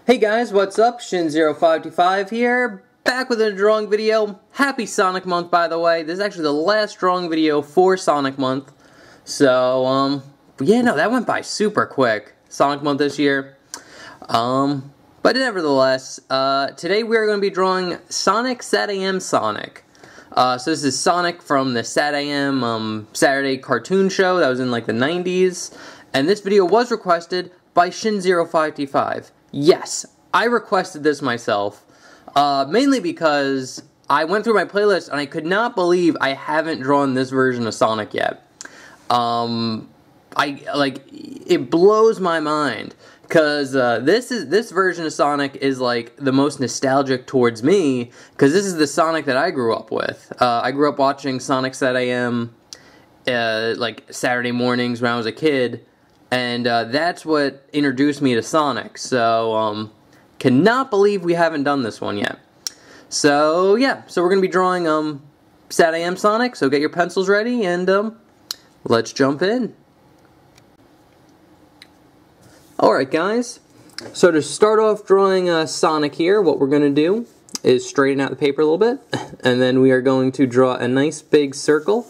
Hey guys, what's up? Shin0525 here, back with a drawing video. Happy Sonic Month, by the way. This is actually the last drawing video for Sonic Month. So, yeah, no, that went by super quick. Sonic Month this year. But nevertheless, today we are going to be drawing Sonic Satam Sonic. So this is Sonic from the Satam Saturday cartoon show that was in like the 90s. And this video was requested by Shin0525. Yes, I requested this myself, mainly because I went through my playlist and I could not believe I haven't drawn this version of Sonic yet. It blows my mind, because this version of Sonic is like the most nostalgic towards me, because this is the Sonic that I grew up with. I grew up watching Sonic Satam like Saturday mornings when I was a kid. And that's what introduced me to Sonic, so cannot believe we haven't done this one yet. So yeah, so we're going to be drawing Satam Sonic, so get your pencils ready and let's jump in. Alright guys, so to start off drawing Sonic here, what we're going to do is straighten out the paper a little bit, and then we are going to draw a nice big circle.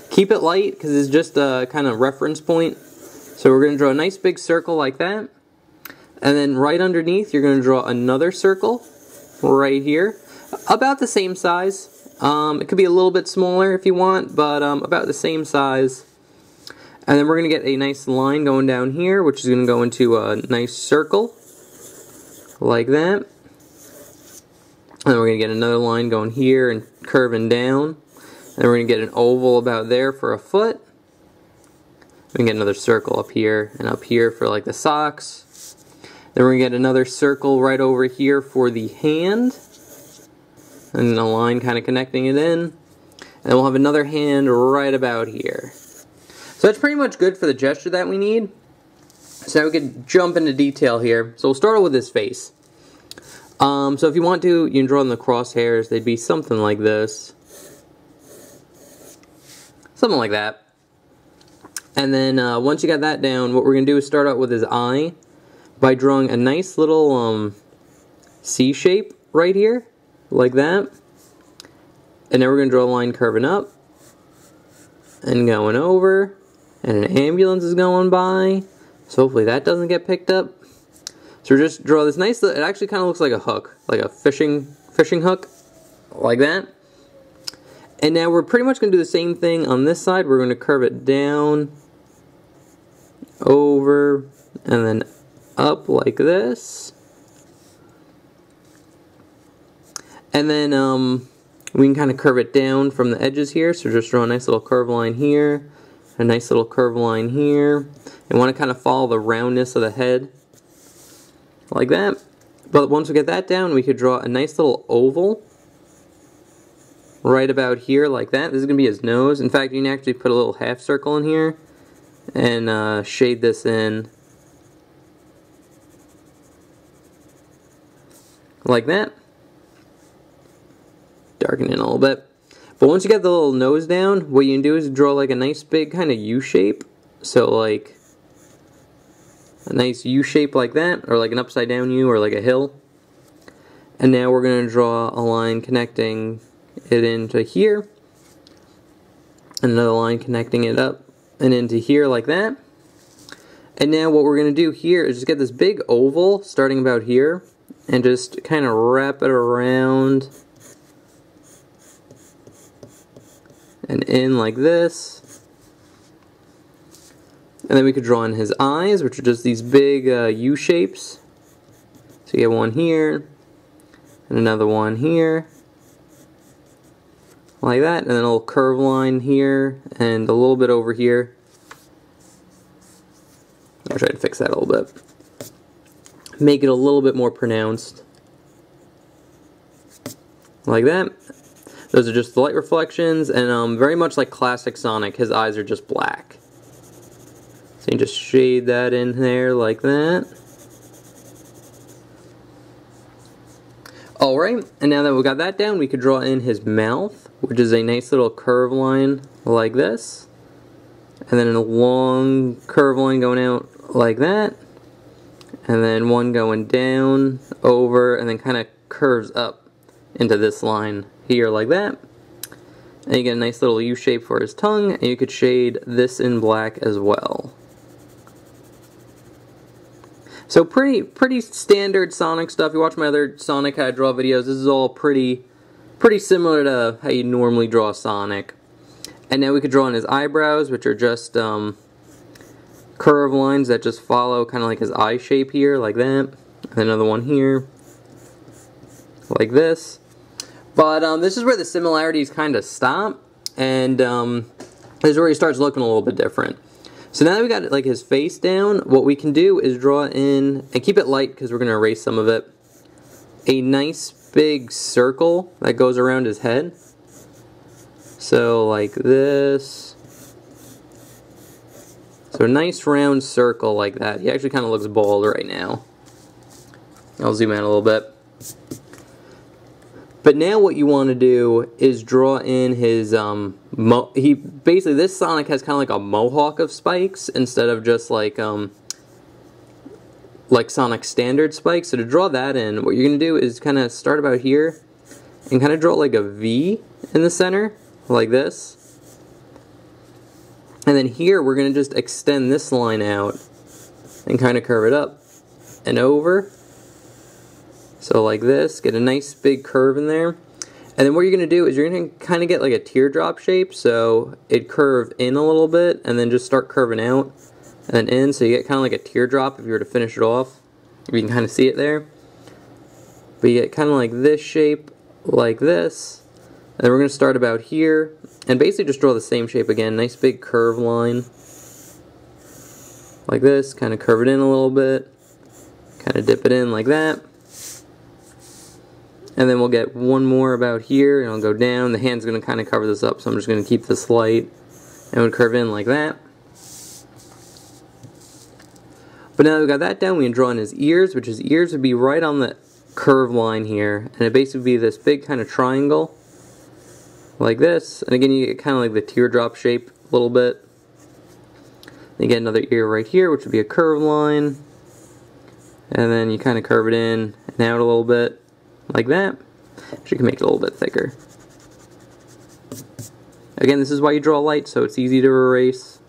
Keep it light because it's just a kind of reference point. So we're going to draw a nice big circle like that, and then right underneath you're going to draw another circle right here, about the same size. It could be a little bit smaller if you want, but about the same size. And then we're going to get a nice line going down here, which is going to go into a nice circle like that. And then we're going to get another line going here and curving down. And then we're going to get an oval about there for a foot. We can get another circle up here and up here for like the socks. Then we're going to get another circle right over here for the hand. And then a line kind of connecting it in. And then we'll have another hand right about here. So that's pretty much good for the gesture that we need. So now we can jump into detail here. So we'll start out with his face. So if you want to, you can draw in the crosshairs. They'd be something like this. Something like that. And then once you got that down, what we're going to do is start out with his eye by drawing a nice little C shape right here, like that. And then we're going to draw a line curving up and going over, and an ambulance is going by, so hopefully that doesn't get picked up. So we're just draw this nice, it actually kind of looks like a hook, like a fishing hook, like that. And now we're pretty much going to do the same thing on this side. We're going to curve it down, over, and then up like this. And then we can kind of curve it down from the edges here. So just draw a nice little curve line here, a nice little curve line here. And want to kind of follow the roundness of the head, like that. But once we get that down, we could draw a nice little oval right about here like that. This is going to be his nose. In fact, you can actually put a little half circle in here and shade this in like that. Darken it in a little bit. But once you get the little nose down, what you can do is draw like a nice big kind of U shape. So like a nice U shape like that, or like an upside down U, or like a hill. And now we're going to draw a line connecting it into here, and another line connecting it up and into here like that. And now what we're going to do here is just get this big oval starting about here and just kind of wrap it around and in like this. And then we could draw in his eyes, which are just these big U shapes. So you get one here and another one here, like that, and then a little curve line here, and a little bit over here. I'll try to fix that a little bit. Make it a little bit more pronounced. Like that. Those are just the light reflections, and very much like classic Sonic, his eyes are just black. So you can just shade that in there like that. Alright, and now that we got that down, we could draw in his mouth, which is a nice little curve line like this. And then a long curve line going out like that. and then one going down, over, and then kind of curves up into this line here like that. And you get a nice little U shape for his tongue, and you could shade this in black as well. So pretty standard Sonic stuff. You watch my other Sonic how I draw videos, this is all pretty similar to how you normally draw Sonic. And now we could draw in his eyebrows, which are just curved lines that just follow kind of like his eye shape here, like that. And another one here, like this. But this is where the similarities kind of stop, and this is where he starts looking a little bit different. So now that we got like his face down, what we can do is draw in, and keep it light because we're going to erase some of it, a nice big circle that goes around his head. So like this. So a nice round circle like that. He actually kind of looks bald right now. I'll zoom out a little bit. But now what you want to do is draw in his, basically this Sonic has kind of like a mohawk of spikes instead of just like Sonic standard spikes. So to draw that in, what you're going to do is kind of start about here and kind of draw like a V in the center, like this. And then here we're going to just extend this line out and kind of curve it up and over. So like this, get a nice big curve in there. And then what you're going to do is you're going to kind of get like a teardrop shape. So it curve in a little bit and then just start curving out and then in. So you get kind of like a teardrop if you were to finish it off. You can kind of see it there. But you get kind of like this shape, like this. And then we're going to start about here and basically just draw the same shape again. Nice big curve line. Like this, kind of curve it in a little bit. Kind of dip it in like that. And then we'll get one more about here, and I'll go down. The hand's going to kind of cover this up, so I'm just going to keep this light, and we'll curve in like that. But now that we've got that down, we can draw in his ears, which his ears would be right on the curved line here, and it basically would be this big kind of triangle, like this. And again, you get kind of like the teardrop shape a little bit. You get another ear right here, which would be a curved line, and then you kind of curve it in and out a little bit. Like that. You can make it a little bit thicker. Again, this is why you draw light, so it's easy to erase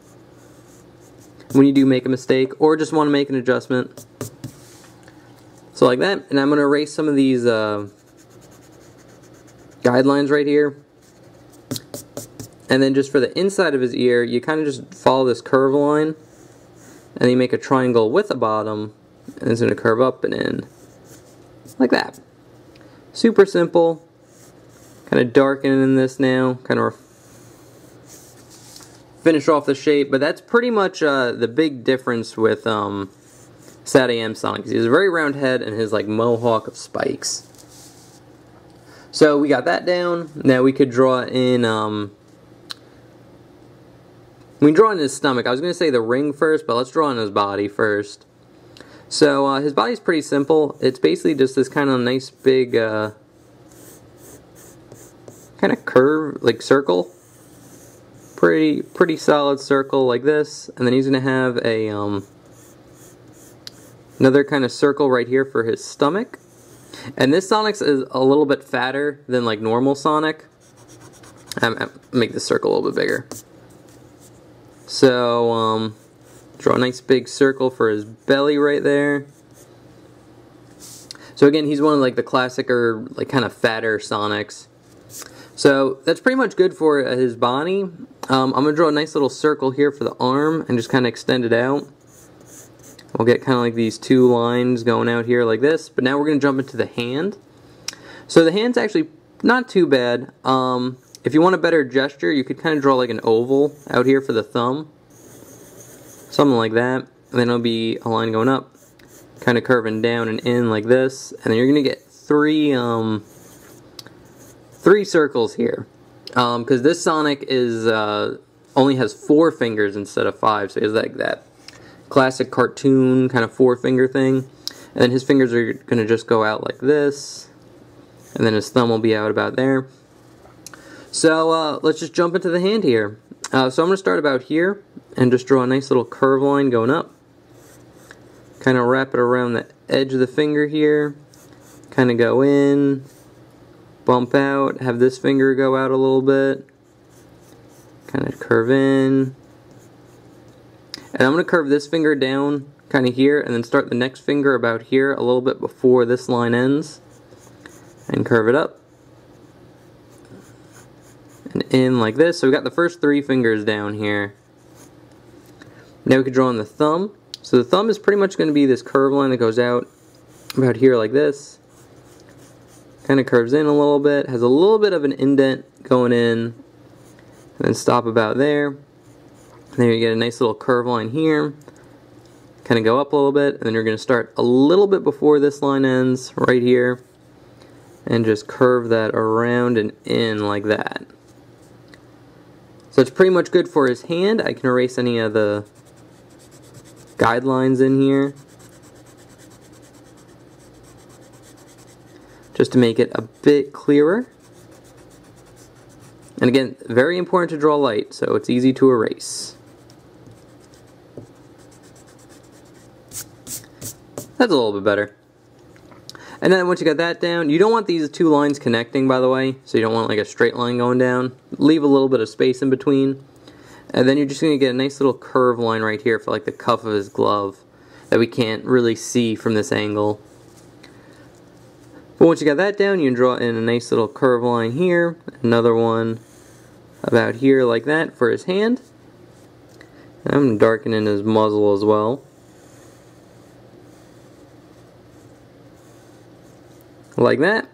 when you do make a mistake or just want to make an adjustment. So like that, and I'm going to erase some of these guidelines right here. And then just for the inside of his ear, you kind of just follow this curve line, and then you make a triangle with a bottom, and it's going to curve up and in. Like that. Super simple. Kind of darkening in this now. Kind of finish off the shape. But that's pretty much the big difference with Satam Sonic. He has a very round head and his like mohawk of spikes. So we got that down. Now we could draw in we draw in his stomach. I was going to say the ring first, but let's draw in his body first. So his body's pretty simple. It's basically just this kind of nice big kind of curve, like circle. Pretty solid circle like this. And then he's going to have a another kind of circle right here for his stomach. And this Sonic's is a little bit fatter than like normal Sonic. Make this circle a little bit bigger. So draw a nice big circle for his belly right there. So again, he's one of like the classicer, like kind of fatter Sonics. So that's pretty much good for his body. I'm going to draw a nice little circle here for the arm and just kind of extend it out. We'll get kind of like these two lines going out here like this. But now we're going to jump into the hand. So the hand's actually not too bad. If you want a better gesture, you could kind of draw like an oval out here for the thumb. Something like that. And then it'll be a line going up, kind of curving down and in like this. And then you're going to get three circles here. Because this Sonic is only has 4 fingers instead of 5. So he has like that classic cartoon kind of 4-finger thing. And then his fingers are going to just go out like this. And then his thumb will be out about there. So let's just jump into the hand here. So I'm going to start about here and just draw a nice little curve line going up. kind of wrap it around the edge of the finger here, kind of go in, bump out, have this finger go out a little bit, kind of curve in, and I'm going to curve this finger down kind of here and then start the next finger about here a little bit before this line ends and curve it up and in like this. So we got the first 3 fingers down here. Now we could draw on the thumb. So the thumb is pretty much going to be this curved line that goes out about here like this, kind of curves in a little bit, has a little bit of an indent going in, and then stop about there. Then you get a nice little curve line here, kind of go up a little bit, and then you're going to start a little bit before this line ends, right here, and just curve that around and in like that. So it's pretty much good for his hand. I can erase any of the guidelines in here, just to make it a bit clearer. And again, very important to draw light, so it's easy to erase. That's a little bit better. And then once you got that down, you don't want these 2 lines connecting, by the way, so you don't want like a straight line going down. Leave a little bit of space in between. And then you're just going to get a nice little curve line right here for like the cuff of his glove that we can't really see from this angle. But once you got that down, you can draw in a nice little curve line here, another one about here like that for his hand. And I'm darkening his muzzle as well. Like that.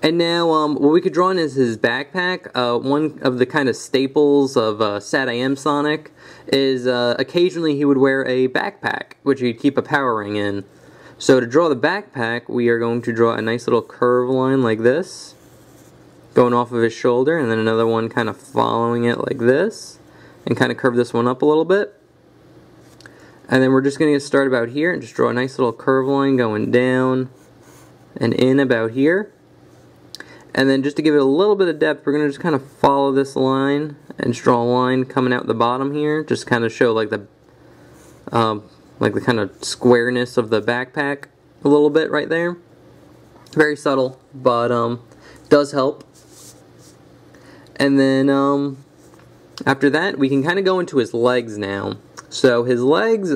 And now what we could draw in is his backpack. One of the kind of staples of Satam Sonic is occasionally he would wear a backpack, which he'd keep a power ring in. So to draw the backpack, we are going to draw a nice little curve line like this, going off of his shoulder, and then another one kind of following it like this, and kind of curve this one up a little bit. And then we're just going to get started about here and just draw a nice little curve line going down and in about here. And then just to give it a little bit of depth, we're going to just kind of follow this line and just draw a line coming out the bottom here, just kind of show like the kind of squareness of the backpack a little bit right there. Very subtle, but does help. And then after that, we can kind of go into his legs now. So his legs,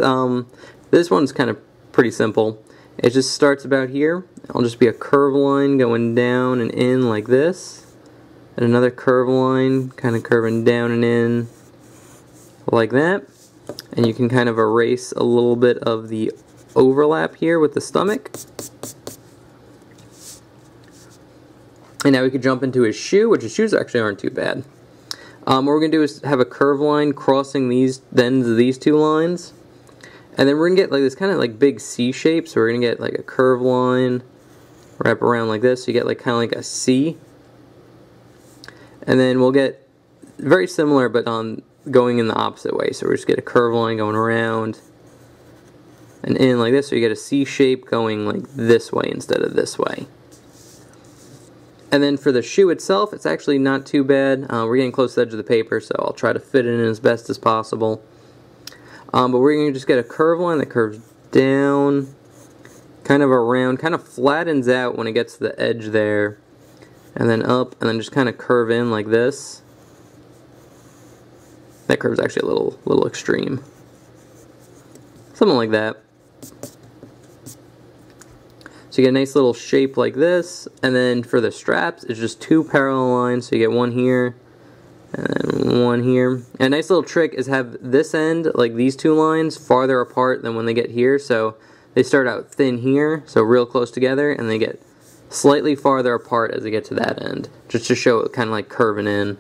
this one's kind of pretty simple. It just starts about here. It'll just be a curve line going down and in like this. And another curve line kind of curving down and in like that. And you can kind of erase a little bit of the overlap here with the stomach. And now we could jump into his shoe, which his shoes actually aren't too bad. What we're going to do is have a curve line crossing these ends of these 2 lines. And then we're going to get like this kind of like big C shape. So we're going to get like a curve line, wrap around like this. So you get like kind of like a C. And then we'll get very similar, but on going in the opposite way. So we just get a curve line going around and in like this. So you get a C shape going like this way instead of this way. And then for the shoe itself, it's actually not too bad. We're getting close to the edge of the paper, so I'll try to fit it in as best as possible. But we're going to just get a curve line that curves down, kind of around, kind of flattens out when it gets to the edge there, and then up, and then just kind of curve in like this. That curve's actually a little extreme. Something like that. So you get a nice little shape like this, and then for the straps, it's just 2 parallel lines, so you get one here, and one here. And a nice little trick is have this end, like these 2 lines, farther apart than when they get here, so they start out thin here, so real close together, and they get slightly farther apart as they get to that end, just to show it kind of like curving in.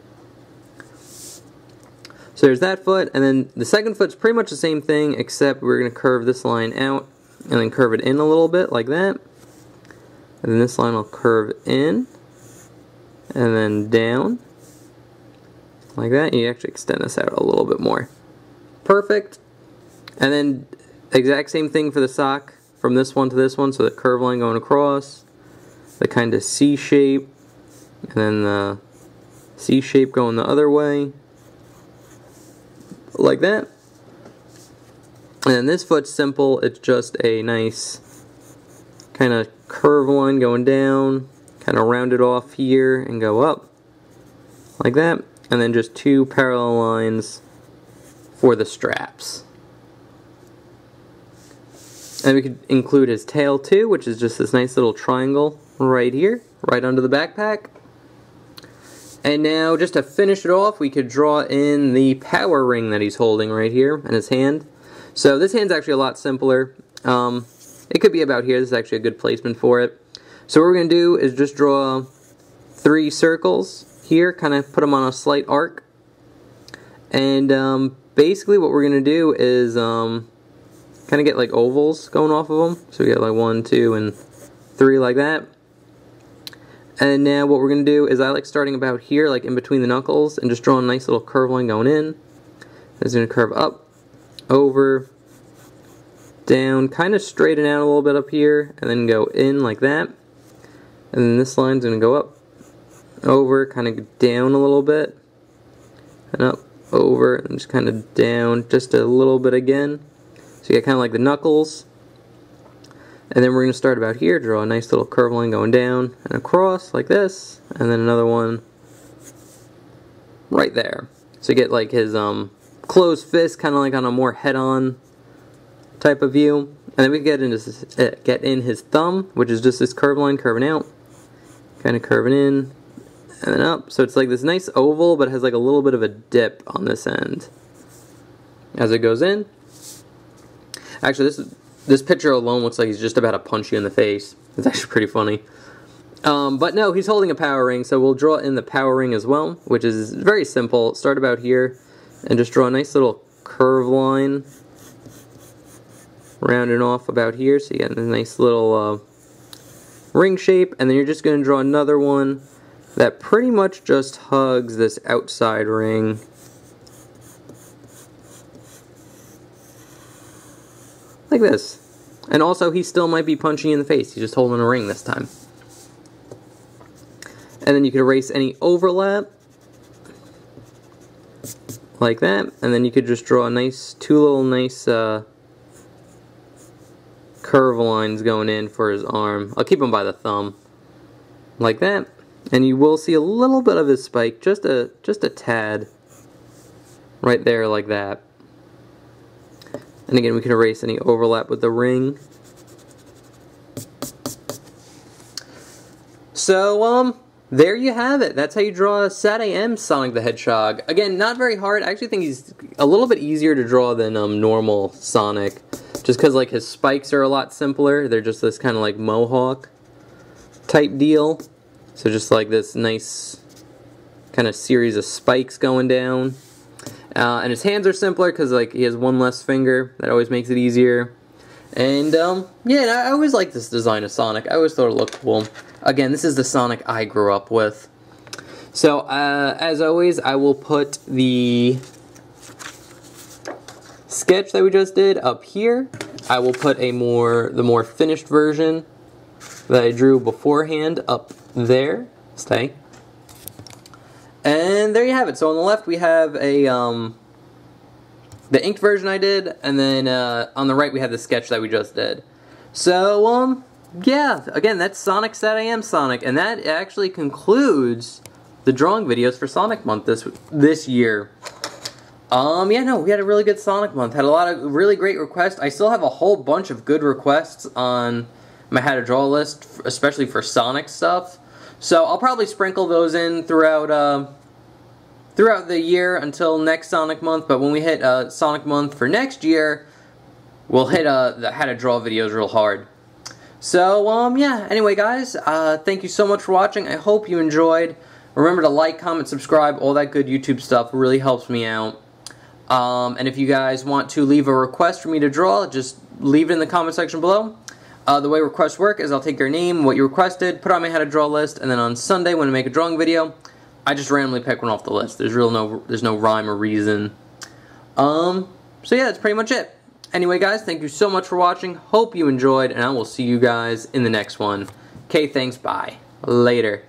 So there's that foot, and then the second foot's pretty much the same thing, except we're going to curve this line out, and then curve it in a little bit, like that. And then this line will curve in, and then down, like that. You actually extend this out a little bit more. Perfect. And then exact same thing for the sock, from this one to this one, so the curve line going across, the kind of C shape, and then the C shape going the other way, like that. And this foot's simple. It's just a nice kind of curve line going down, kind of round it off here and go up like that, and then just 2 parallel lines for the straps. And we could include his tail too, which is just this nice little triangle right here, right under the backpack. And now, just to finish it off, we could draw in the power ring that he's holding right here in his hand. So this hand's actually a lot simpler. It could be about here. This is actually a good placement for it. So what we're going to do is just draw 3 circles here, kind of put them on a slight arc. And basically what we're going to do is kind of get like ovals going off of them. So we get like 1, 2, and 3 like that. And now what we're going to do is I like starting about here, like in between the knuckles, and just drawing a nice little curve line going in. It's going to curve up, over, down, kind of straighten out a little bit up here, and then go in like that. And then this line's going to go up, over, kind of down a little bit, and up, over, and just kind of down just a little bit again. So you get kind of like the knuckles. And then we're going to start about here, draw a nice little curve line going down and across like this, and then another one right there. So you get like his closed fist, kind of like on a more head-on type of view. And then we get in his thumb, which is just this curve line curving out, kind of curving in, and then up. So it's like this nice oval, but it has like a little bit of a dip on this end as it goes in. Actually, this picture alone looks like he's just about to punch you in the face. It's actually pretty funny. But no, he's holding a power ring, so we'll draw in the power ring as well, which is very simple. Start about here and just draw a nice little curve line, rounding off about here, so you get a nice little ring shape, and then you're just going to draw another one that pretty much just hugs this outside ring. Like this. And also, he still might be punching you in the face. He's just holding a ring this time. And then you can erase any overlap. Like that. And then you could just draw a nice, 2 little nice curve lines going in for his arm. I'll keep him by the thumb. Like that. And you will see a little bit of his spike. Just a tad. Right there like that. And again, we can erase any overlap with the ring. So, there you have it. That's how you draw a Satam Sonic the Hedgehog. Again, not very hard. I actually think he's a little bit easier to draw than normal Sonic. Just because, like, his spikes are a lot simpler. They're just this kind of, like, mohawk type deal. So just, like, this nice kind of series of spikes going down. And his hands are simpler because like he has 1 less finger. That always makes it easier. And yeah, I always liked this design of Sonic. I always thought it looked cool. Again, this is the Sonic I grew up with. So as always, I will put the sketch that we just did up here. I will put the more finished version that I drew beforehand up there. Stay. And there you have it. So on the left we have the inked version I did, and then on the right we have the sketch that we just did. So yeah, again, that's Sonic Satam Sonic, and that actually concludes the drawing videos for Sonic Month this year. Yeah, no, we had a really good Sonic Month. Had a lot of really great requests. I still have a whole bunch of good requests on my How to Draw list, especially for Sonic stuff. So I'll probably sprinkle those in throughout the year until next Sonic Month. But when we hit Sonic Month for next year, we'll hit the How to Draw videos real hard. So yeah. Anyway, guys, thank you so much for watching. I hope you enjoyed. Remember to like, comment, subscribe, all that good YouTube stuff. It really helps me out. And if you guys want to leave a request for me to draw, just leave it in the comment section below. The way requests work is I'll take your name, what you requested, put it on my How to Draw list, and then on Sunday when I make a drawing video, I just randomly pick one off the list. There's no rhyme or reason. So yeah, that's pretty much it. Anyway, guys, thank you so much for watching. Hope you enjoyed, and I will see you guys in the next one. Okay, thanks, bye. Later.